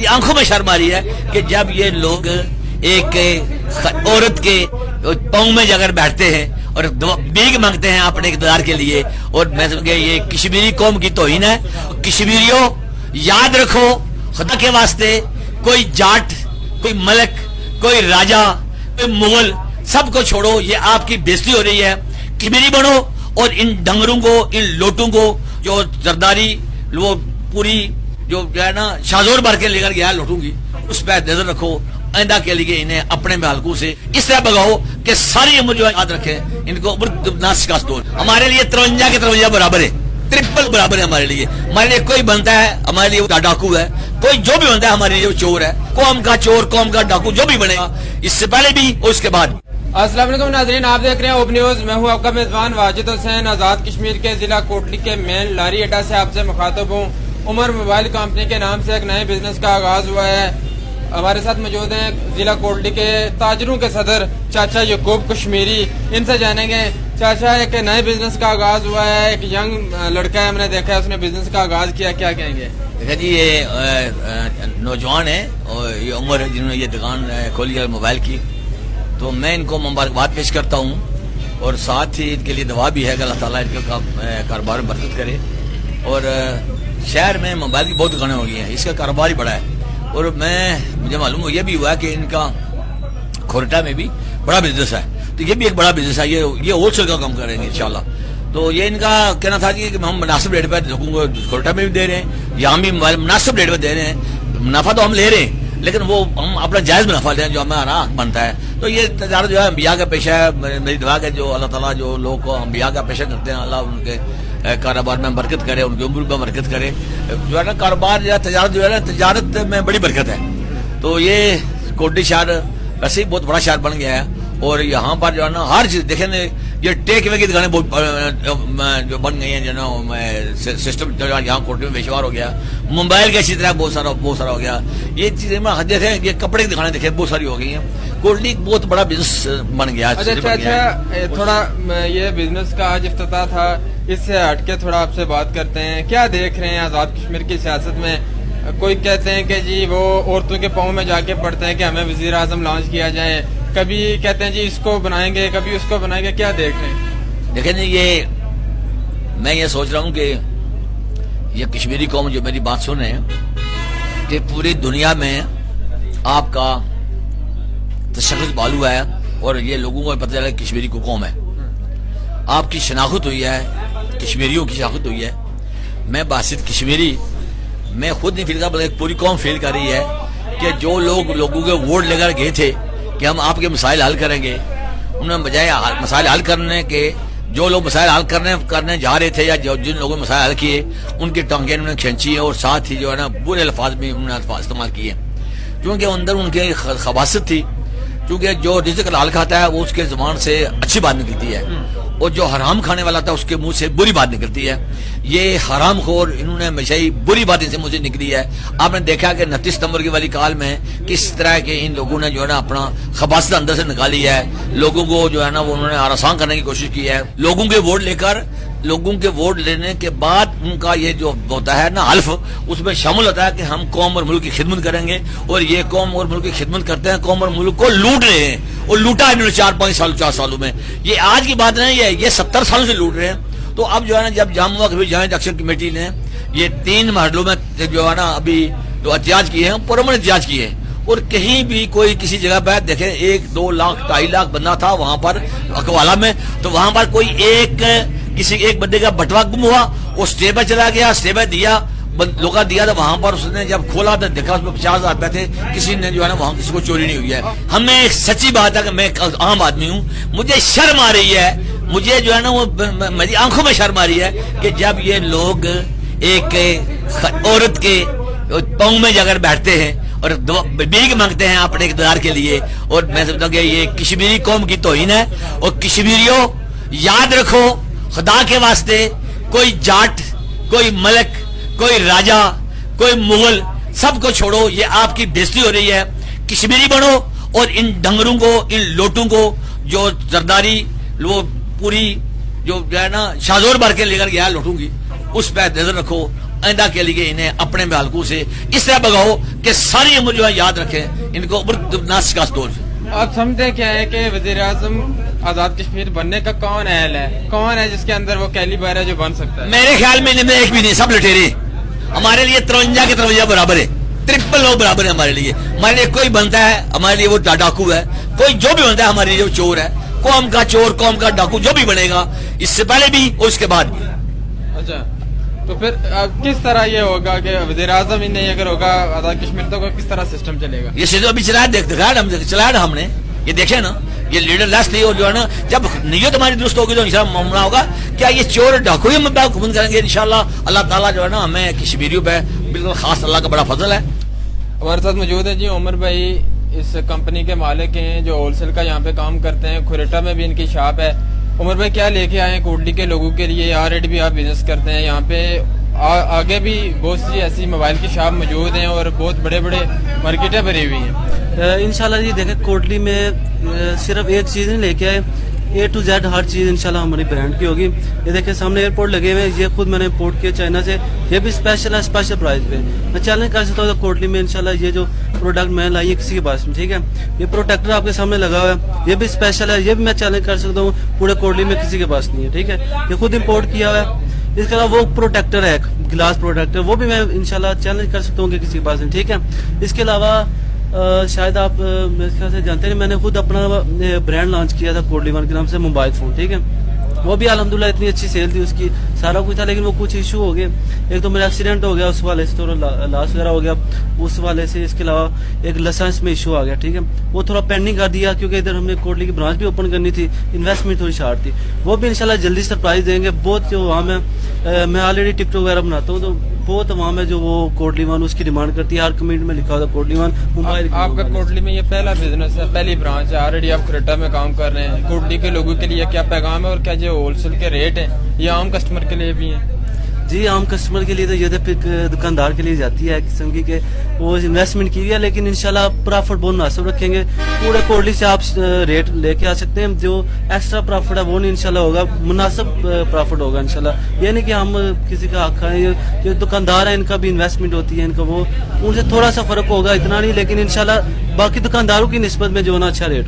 میری آنکھوں میں شرم آ رہی ہے کہ جب یہ لوگ ایک عورت کے پاؤں میں جا کر بیٹھتے ہیں اور بھیک مانگتے ہیں اپنے اقتدار کے لیے، اور میں سمجھ گیا یہ کشمیری قوم کی توہین ہے۔ کشمیریوں یاد رکھو خدا کے واسطے، کوئی جاٹ، کوئی ملک، کوئی راجہ، کوئی مغل، سب کو چھوڑو، یہ آپ کی بےزتی ہو رہی ہے۔ کشمیری بنو اور ان ڈنگروں کو، ان لوٹوں کو جو زرداری وہ پوری جو ہے نا شازور بھر کے لے کر گیا لوٹوں گی، اس پہ نظر رکھو۔ آئندہ کے لیے انہیں اپنے حلقوں سے اس طرح بگاؤ کہ ساری عمر جو یاد رکھیں، ان کو نہ شکست دو۔ ہمارے لیے 53 کے 53 برابر ہے، ٹرپل برابر ہے ہمارے لیے۔ ہمارے لیے کوئی بنتا ہے ہمارے لیے وہ ڈاکو ہے، کوئی جو بھی بنتا ہے ہمارے لیے وہ چور ہے۔ قوم کا چور، قوم کا ڈاکو جو بھی بنے گا، اس سے پہلے بھی اور اس کے بعد۔ السلام علیکم ناظرین، آپ دیکھ رہے ہیں اوپ نیوز۔ میں ہوں آپ کا میزبان واجد حسین۔ آزاد کشمیر کے ضلع کوٹلی کے مین لاری اڈا سے آپ سے مخاطب ہوں۔ عمر موبائل کمپنی کے نام سے ایک نئے بزنس کا آغاز ہوا ہے۔ ہمارے ساتھ موجود ہیں ضلع کوٹلی کے تاجروں کے صدر چاچا یعقوب کشمیری، ان سے جانیں گے چاچا ایک نئے بزنس کا آغاز ہوا ہے، ایک ینگ لڑکا ہے، ہم نے دیکھا ہے اس نے بزنس کا آغاز کیا، کیا کہیں گے؟ دیکھیں جی، یہ نوجوان ہے اور یہ عمر ہے جنہوں نے یہ دکان کھولی ہے موبائل کی، تو میں ان کو مبارکباد پیش کرتا ہوں، اور ساتھ ہی ان کے لیے دعا بھی ہے کہ اللہ تعالیٰ ان کے کاروبار میں برکت کرے۔ اور شہر میں موبائل کی بہت دکانیں ہو گئی ہیں، اس کا کاروبار ہی بڑا ہے، اور مجھے معلوم یہ بھی ہوا کہ ان کا کھورٹا میں بھی بڑا بزنس ہے، تو یہ بھی ایک بڑا بزنس ہے، یہ ہول سیل کا کام کریں گے انشاءاللہ۔ تو یہ ان کا کہنا تھا کہ ہم مناسب ریٹ پہ کھورٹا میں بھی دے رہے ہیں، یہاں بھی موبائل مناسب ریٹ پہ دے رہے ہیں، منافع تو ہم لے رہے ہیں لیکن وہ ہم اپنا جائز منافع لیں جو ہمارا حق بنتا ہے۔ تو یہ تجارت جو ہے انبیاء کا پیشہ ہے، میری دعا ہے جو اللہ تعالیٰ جو لوگ کو انبیاء کا پیشہ کرتے ہیں، اللہ ان کے کاروبار میں برکت کرے، ان کی عمر میں برکت کرے۔ جو ہے نا کاروبار یا تجارت جو ہے نا، تجارت میں بڑی برکت ہے۔ تو یہ کوٹلی شہر ویسے ہی بہت بڑا شہر بن گیا ہے، اور یہاں پر جو ہے نا ہر چیز دیکھیں، یہ ٹیک اوے کی دکانیں بہت جو بن گئی ہیں، جو نا سسٹم یہاں کوٹلی میں پیشوار ہو گیا۔ موبائل کا اسی طرح بہت سارا ہو گیا۔ یہ چیزیں دیکھیں، یہ کپڑے کی دکانیں دیکھیں بہت ساری ہو گئی ہیں۔ کوٹلی بہت بڑا بزنس بن گیا۔ اچھا، تھوڑا یہ بزنس کا آج افتتاح تھا، اس سے ہٹ کے تھوڑا آپ سے بات کرتے ہیں، کیا دیکھ رہے ہیں آزاد کشمیر کی سیاست میں؟ کوئی کہتے ہیں کہ جی وہ عورتوں کے پاؤں میں جا کے پڑتے ہیں کہ ہمیں وزیر اعظم لانچ کیا جائے، کبھی کہتے ہیں جی اس کو بنائیں گے، کبھی اس کو بنائیں گے، کیا دیکھ رہے ہیں؟ دیکھیں میں یہ سوچ رہا ہوں کہ یہ کشمیری قوم جو میری بات سن رہے ہیں کہ پوری دنیا میں آپ کا تشخص بالو ہے، اور یہ لوگوں کو پتہ چلا کہ کشمیری کو قوم ہے، آپ کی شناخت ہوئی ہے، کشمیریوں کی شناخت ہوئی ہے۔ میں باسط کشمیری میں خود نہیں فیل کر بلکہ پوری قوم فیل کر رہی ہے کہ جو لوگوں کے ووٹ لے کر گئے تھے کہ ہم آپ کے مسائل حل کریں گے، انہوں نے بجائے مسائل حل کرنے کے، جو لوگ مسائل حل کرنے جا رہے تھے یا جن لوگوں نے مسائل حل کیے ان کی ٹانگیں انہوں نے کھینچی ہیں، اور ساتھ ہی جو ہے نا برے الفاظ بھی انہوں نے استعمال کیے، کیونکہ اندر ان کی خباثت تھی، کیونکہ جو رزق حلال کھاتا ہے وہ اس کے زبان سے اچھی بات نکلتی ہے، اور جو حرام کھانے والا تھا اس کے منہ سے بری بات نکلتی ہے۔ یہ حرام خور انہوں نے ہمیشہ ہی بری بات ان سے مجھے نکلی ہے۔ آپ نے دیکھا کہ 29 ستمبر کی والی کال میں کس طرح کے ان لوگوں نے جو ہے نا اپنا خباثت اندر سے نکالی ہے، لوگوں کو جو ہے نا وہ انہوں نے آسان کرنے کی کوشش کی ہے، لوگوں کے ووٹ لینے کے بعد ان کا یہ جو ہوتا ہے نا حلف، اس میں شامل ہوتا ہے کہ ہم قوم اور ملک کی خدمت کریں گے، اور یہ قوم اور ملک کی خدمت کرتے ہیں، قوم اور ملک کو لوٹ رہے ہیں، اور لوٹا انہوں نے 4 سالوں میں۔ یہ آج کی بات نہیں ہے، یہ 70 سالوں سے لوٹ رہے ہیں۔ تو اب جو ہے نا جب جام ہوا کہ جوائنٹ ایکشن کمیٹی نے یہ 3 مرحلوں میں جو ہے نا ابھی جو احتجاج کیے ہیں، پرامن احتجاج کیے ہیں، اور کہیں بھی کوئی کسی جگہ پہ دیکھیں 1، 2 لاکھ 2.5 لاکھ بندہ تھا وہاں پر اکوالا میں، تو وہاں پر کوئی کسی ایک بندے کا بٹوا گم ہوا، وہ اسٹے پہ چلا گیا، اسٹے پہ دیا لوگا دیا، تو وہاں پر اس نے جب کھولا تو دیکھا اس میں 50,000 روپے تھے، کسی نے جو ہے نا وہاں کسی کو چوری نہیں ہوئی ہے۔ ہمیں ایک سچی بات ہے کہ میں عام آدمی ہوں، مجھے شرم آ رہی ہے، مجھے جو ہے نا وہ میری آنکھوں میں شرم آ رہی ہے کہ جب یہ لوگ ایک عورت کے پاؤں میں جا کر بیٹھتے ہیں اور بھیک مانگتے ہیں اپنے اقتدار کے لیے، اور میں سمجھتا ہوں کہ یہ کشمیری قوم کی توہین ہے۔ اور کشمیریوں یاد رکھو خدا کے واسطے، کوئی جاٹ، کوئی ملک، کوئی راجہ، کوئی مغل، سب کو چھوڑو، یہ آپ کی بےزتی ہو رہی ہے۔ کشمیری بنو اور ان ڈنگروں کو، ان لوٹوں کو جو زرداری وہ پوری جو ہے نا شازور بھر کے لے کر گیا لوٹوں گی، اس پہ نظر رکھو۔ آئندہ کے لیے انہیں اپنے حلقوں سے اس طرح بگاؤ کہ ساری عمر جو ہے یاد رکھیں ان کو ناسکا دور سے. آپ سمجھتے کیا ہے کہ وزیر اعظم آزاد کشمیر بننے کا کون اہل ہے, کون ہے جس کے اندر وہ کیلیبر ہے جو بن سکتا ہے؟ میرے خیال میں ان میں ایک بھی نہیں, سب لٹیرے. ہمارے لیے 53 کے 53 برابر ہے, 999 برابر ہے ہمارے لیے. ہمارے لیے کوئی بنتا ہے ہمارے لیے وہ ڈاکو ہے, کوئی جو بھی بنتا ہے ہمارے لیے وہ چور ہے. قوم کا چور, قوم کا ڈاکو جو بھی بنے گا, اس سے پہلے بھی اور اس کے بعد بھی. اچھا, تو پھر کس طرح یہ ہوگا کہ وزیر اعظم ہی نہیں اگر ہوگا آزاد کشمیر تو کس طرح سسٹم چلے گا؟ یہ سسٹم ابھی چلایا ہم نے, یہ دیکھیں نا, یہ لیڈر لیس نہیں. اور جو ہے نا جب نیت ہماری درست ہوگی تو انشاءاللہ معاملہ ہوگا. کیا یہ چور ڈاکو ہی ہم حکومت کریں گے انشاءاللہ. اللہ تعالیٰ جو ہے نا ہمیں کشمیریوں پہ بالکل خاص اللہ کا بڑا فضل ہے. ہمارے ساتھ موجود ہے جی عمر بھائی, اس کمپنی کے مالک ہیں جو ہول سیل کا یہاں پہ کام کرتے ہیں. کھریٹا میں بھی ان کی شاپ ہے. عمر بھائی کیا لے کے آئے ہیں کوٹلی کے لوگوں کے لیے؟ آلریڈی بھی آپ بزنس کرتے ہیں یہاں پہ, آگے بھی بہت سی ایسی موبائل کی شاپ موجود ہیں اور بہت بڑے بڑے مارکیٹیں بھری ہوئی ہیں. انشاءاللہ جی دیکھیں کوٹلی میں صرف ایک چیز نہیں لے کے آئے, A to Z ہر چیز انشاءاللہ ہماری برانڈ کی ہوگی. یہ دیکھیں سامنے ایئرپورٹ لگے ہوئے ہیں, یہ خود میں نے امپورٹ کیا چائنا سے. یہ بھی اسپیشل ہے, اسپیشل پرائز پہ. میں چیلنج کر سکتا ہوں کوٹلی میں انشاءاللہ یہ جو پروڈکٹ میں لائی ہے کسی کے پاس میں, ٹھیک ہے. یہ پروٹیکٹر آپ کے سامنے لگا ہوا ہے, یہ بھی اسپیشل ہے. یہ بھی میں چیلنج کر سکتا ہوں پورے کوٹلی میں کسی کے پاس نہیں ہے, ٹھیک ہے. یہ خود امپورٹ کیا ہوا ہے. اس کے علاوہ وہ پروٹیکٹر ہے, گلاس پروٹیکٹر, وہ بھی میں انشاءاللہ چیلنج کر سکتا ہوں کہ کسی کے پاس نہیں, ٹھیک ہے. اس کے علاوہ شاید آپ میرے خیال سے جانتے ہیں, میں نے خود اپنا برانڈ لانچ کیا تھا کوٹلی ون کے نام سے, موبائل فون, ٹھیک ہے. وہ بھی الحمدللہ اتنی اچھی سیل تھی, اس کی سارا کچھ تھا, لیکن وہ کچھ ایشو ہو گئے. ایک تو میرا ایکسیڈنٹ ہو گیا, اس والے سے تھوڑا لاس وغیرہ ہو گیا اس والے سے. اس کے علاوہ ایک لائسنس میں ایشو آ گیا, ٹھیک ہے. وہ تھوڑا پینڈنگ کر دیا کیونکہ ادھر ہم نے کوٹلی کی برانچ بھی اوپن کرنی تھی, انویسٹمنٹ تھوڑی شارٹ تھی. وہ بھی انشاءاللہ جلدی سرپرائز دیں گے. بہت جو عوام ہے, میں آلریڈی ٹک ٹاک وغیرہ بناتا ہوں, تو بہت عوام ہے جو وہ کوٹلی ون اس کی ڈیمانڈ کرتی ہے. ہر کمنٹ میں لکھا ہوتا ہے کوٹلی ون موبائل. آپ کا کوٹلی میں یہ پہلا بزنس ہے, پہلی برانچ ہے, آلریڈی آپ کھریٹا میں کام کر رہے ہیں. کوٹلی کے لوگوں کے لیے کیا پیغام ہے, اور کیا جو ہول سیل کے ریٹ ہیں یہ عام کسٹمر کے لیے بھی ہیں؟ جی عام کسٹمر کے لیے تو یہ دکاندار کے لیے جاتی ہے قسم کی کہ وہ انویسٹمنٹ کی ہے, لیکن انشاءاللہ پرافٹ بہت مناسب رکھیں گے. پورے کوٹلی سے آپ ریٹ لے کے آ سکتے ہیں. جو ایکسٹرا پرافٹ ہے وہ نہیں انشاءاللہ ہوگا, مناسب پرافٹ ہوگا انشاءاللہ. یہ نہیں کہ ہم کسی کا حق کھائیں. جو دکاندار ہیں ان کا بھی انویسٹمنٹ ہوتی ہے, ان کا وہ ان سے تھوڑا سا فرق ہوگا, اتنا نہیں, لیکن انشاءاللہ باقی دکانداروں کی نسبت میں جو نا اچھا ریٹ ہو.